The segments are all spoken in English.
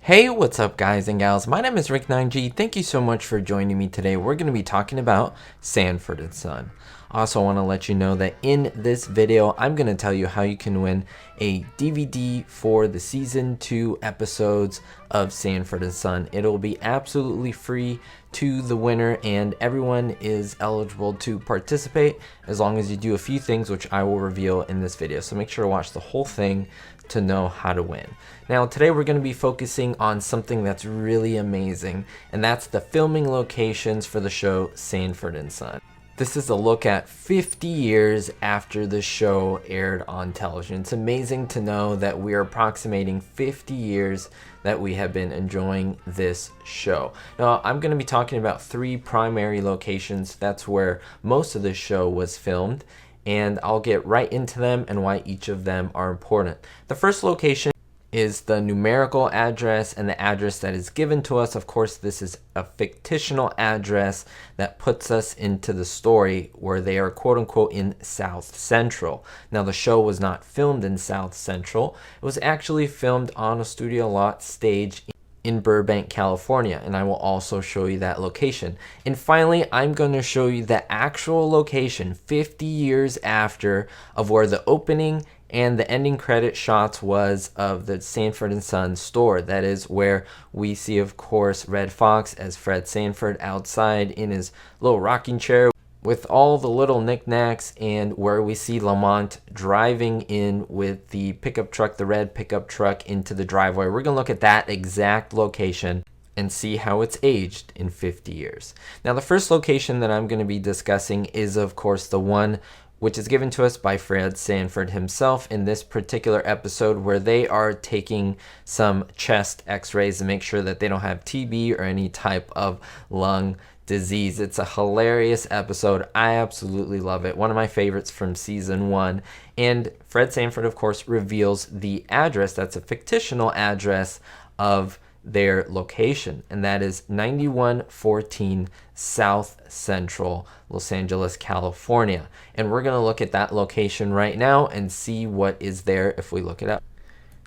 Hey, what's up guys and gals? My name is Rick9G. Thank you so much for joining me today. We're going to be talking about Sanford and Son. I also want to let you know that in this video, I'm going to tell you how you can win a DVD for the season 2 episodes of Sanford and Son. It'll be absolutely free to the winner and everyone is eligible to participate as long as you do a few things which I will reveal in this video. So make sure to watch the whole thing to know how to win. Now today we're going to be focusing on something that's really amazing, and that's the filming locations for the show Sanford and Son. This is a look at 50 years after the show aired on television. It's amazing to know that we are approximating 50 years that we have been enjoying this show. Now, I'm going to be talking about 3 primary locations. That's where most of the show was filmed, and I'll get right into them and why each of them are important. The first location is the numerical address and the address that is given to us. Of course, this is a fictional address that puts us into the story where they are quote unquote in South Central. Now, the show was not filmed in South Central. It was actually filmed on a studio lot stage in Burbank, California, and I will also show you that location. And finally, I'm going to show you the actual location 50 years after of where the opening and the ending credit shots was of the Sanford and Son store. That is where we see, of course, Red Fox as Fred Sanford outside in his little rocking chair with all the little knickknacks, and where we see Lamont driving in with the pickup truck, the red pickup truck, into the driveway. We're going to look at that exact location and see how it's aged in 50 years. Now, the first location that I'm going to be discussing is, of course, the one which is given to us by Fred Sanford himself in this particular episode, where they are taking some chest x-rays to make sure that they don't have TB or any type of lung disease. It's a hilarious episode. I absolutely love it. One of my favorites from season 1. And Fred Sanford, of course, reveals the address. That's a fictional address of their location, and that is 9114 South Central, Los Angeles, California. And we're going to look at that location right now and see what is there if we look it up.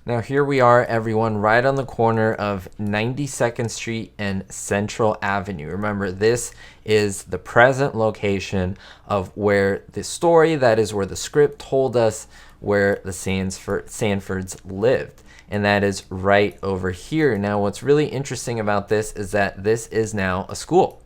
Now here we are, everyone, right on the corner of 92nd Street and Central Avenue. Remember, this is the present location of where the story, that is where the script told us where the Sanfords lived. And that is right over here. Now, what's really interesting about this is that this is now a school.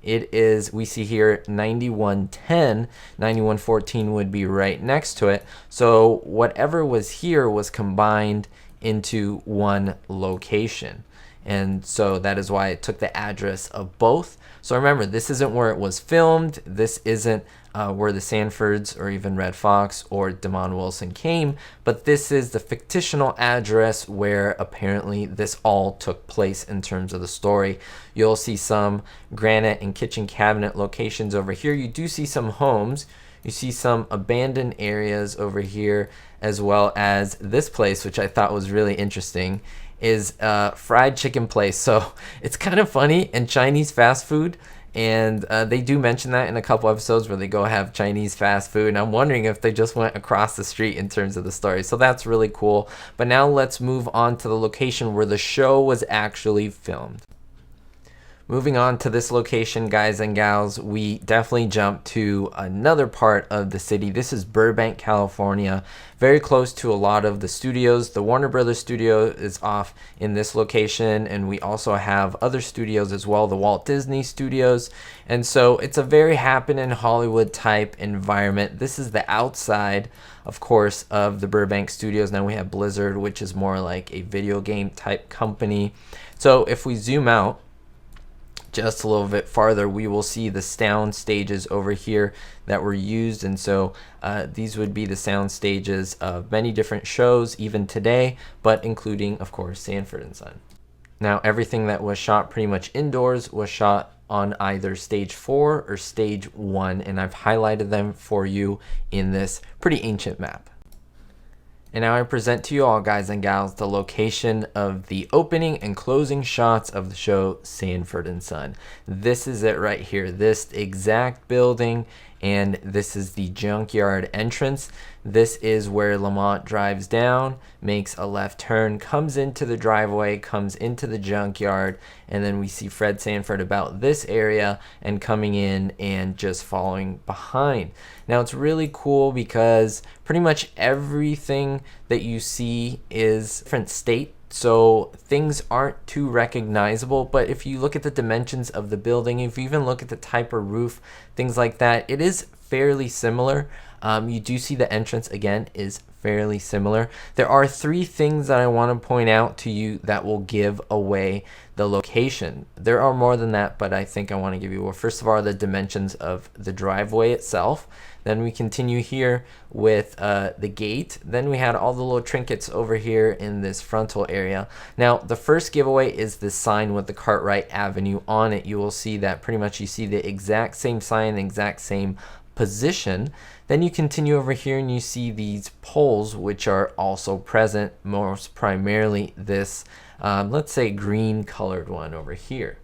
It is, we see here 9110, 9114 would be right next to it. So whatever was here was combined into one location. And so that is why it took the address of both. So remember, this isn't where it was filmed. This isn't where the Sanfords or even Red Fox or Damon Wilson came, but this is the fictional address where apparently this all took place in terms of the story. You'll see some granite and kitchen cabinet locations over here. You do see some homes. You see some abandoned areas over here, as well as this place, which I thought was really interesting, is a fried chicken place. So it's kind of funny, and Chinese fast food. And they do mention that in a couple episodes where they go have Chinese fast food. And I'm wondering if they just went across the street in terms of the story. So that's really cool. But now let's move on to the location where the show was actually filmed. Moving on to this location, guys and gals, we definitely jump to another part of the city. This is Burbank, California, very close to a lot of the studios. The Warner Brothers studio is off in this location, and we also have other studios as well, the Walt Disney Studios. And so it's a very happening Hollywood type environment. This is the outside, of course, of the Burbank studios. Now we have Blizzard, which is more like a video game type company. So if we zoom out just a little bit farther, we will see the sound stages over here that were used. And so these would be the sound stages of many different shows even today, but including, of course, Sanford and Son. Now, everything that was shot pretty much indoors was shot on either stage 4 or stage 1, and I've highlighted them for you in this pretty ancient map. And now I present to you all, guys and gals, the location of the opening and closing shots of the show Sanford and Son. This is it right here, this exact building and this is the Junkyard entrance. This is where Lamont drives down, makes a left turn, comes into the driveway, comes into the Junkyard, and then we see Fred Sanford about this area and coming in and just following behind. Now it's really cool because pretty much everything that you see is different state, so things aren't too recognizable. But if you look at the dimensions of the building, if you even look at the type of roof, things like that, it is fairly similar. You do see the entrance again is fairly similar. There are three things that I want to point out to you that will give away the location. There are more than that, but I think I want to give you, well, first of all, the dimensions of the driveway itself. Then we continue here with the gate. Then we had all the little trinkets over here in this frontal area. Now, the first giveaway is this sign with the Cartwright Avenue on it. You will see that pretty much you see the exact same sign, the exact same position. Then you continue over here and you see these poles, which are also present, most primarily this let's say green colored one over here.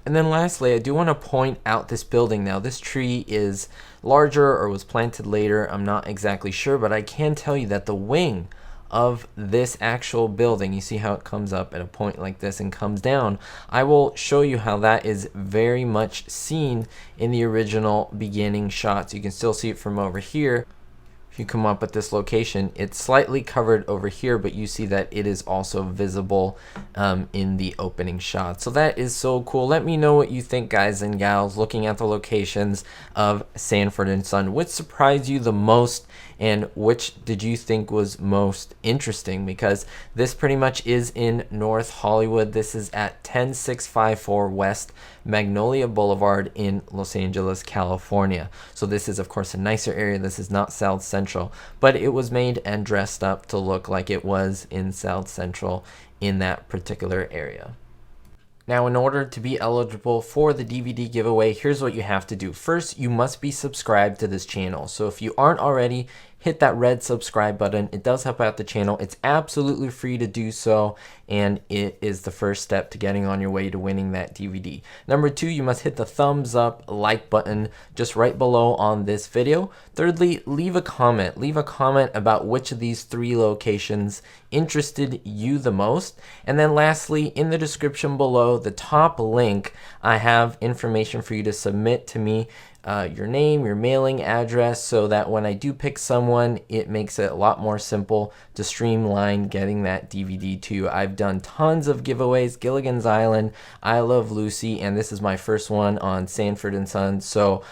And then lastly, I do want to point out this building. Now this tree is larger or was planted later, I'm not exactly sure, but I can tell you that the wing of this actual building, you see how it comes up at a point like this and comes down. I will show you how that is very much seen in the original beginning shots. You can still see it from over here. If you come up at this location, it's slightly covered over here, but you see that it is also visible in the opening shot. So that is so cool. Let me know what you think, guys and gals, looking at the locations of Sanford and Son. Which surprised you the most, and which did you think was most interesting? Because this pretty much is in North Hollywood. This is at 10654 West Magnolia Boulevard in Los Angeles, California. So this is, of course, a nicer area. This is not South Central, but it was made and dressed up to look like it was in South Central in that particular area. Now, in order to be eligible for the DVD giveaway, here's what you have to do. First, you must be subscribed to this channel. So if you aren't already, hit that red subscribe button. It does help out the channel. It's absolutely free to do so, and it is the first step to getting on your way to winning that DVD. Number two, you must hit the thumbs up like button just right below on this video. Thirdly, leave a comment. Leave a comment about which of these three locations interested you the most. And then lastly, in the description below, the top link, I have information for you to submit to me. Your name, your mailing address, so that when I do pick someone, it makes it a lot more simple to streamline getting that DVD to you. I've done tons of giveaways, Gilligan's Island, I Love Lucy, and this is my first one on Sanford and Son, so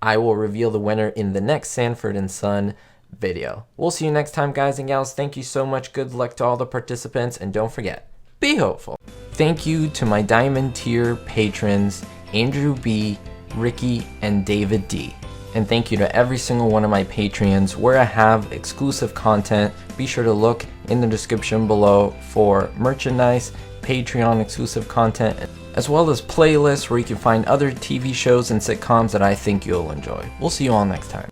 I will reveal the winner in the next Sanford and Son video. We'll see you next time, guys and gals. Thank you so much. Good luck to all the participants, and don't forget, be hopeful. Thank you to my Diamond tier patrons, Andrew B., Ricky, and David D. And thank you to every single one of my Patreons where I have exclusive content. Be sure to look in the description below for merchandise, Patreon exclusive content, as well as playlists where you can find other TV shows and sitcoms that I think you'll enjoy. We'll see you all next time.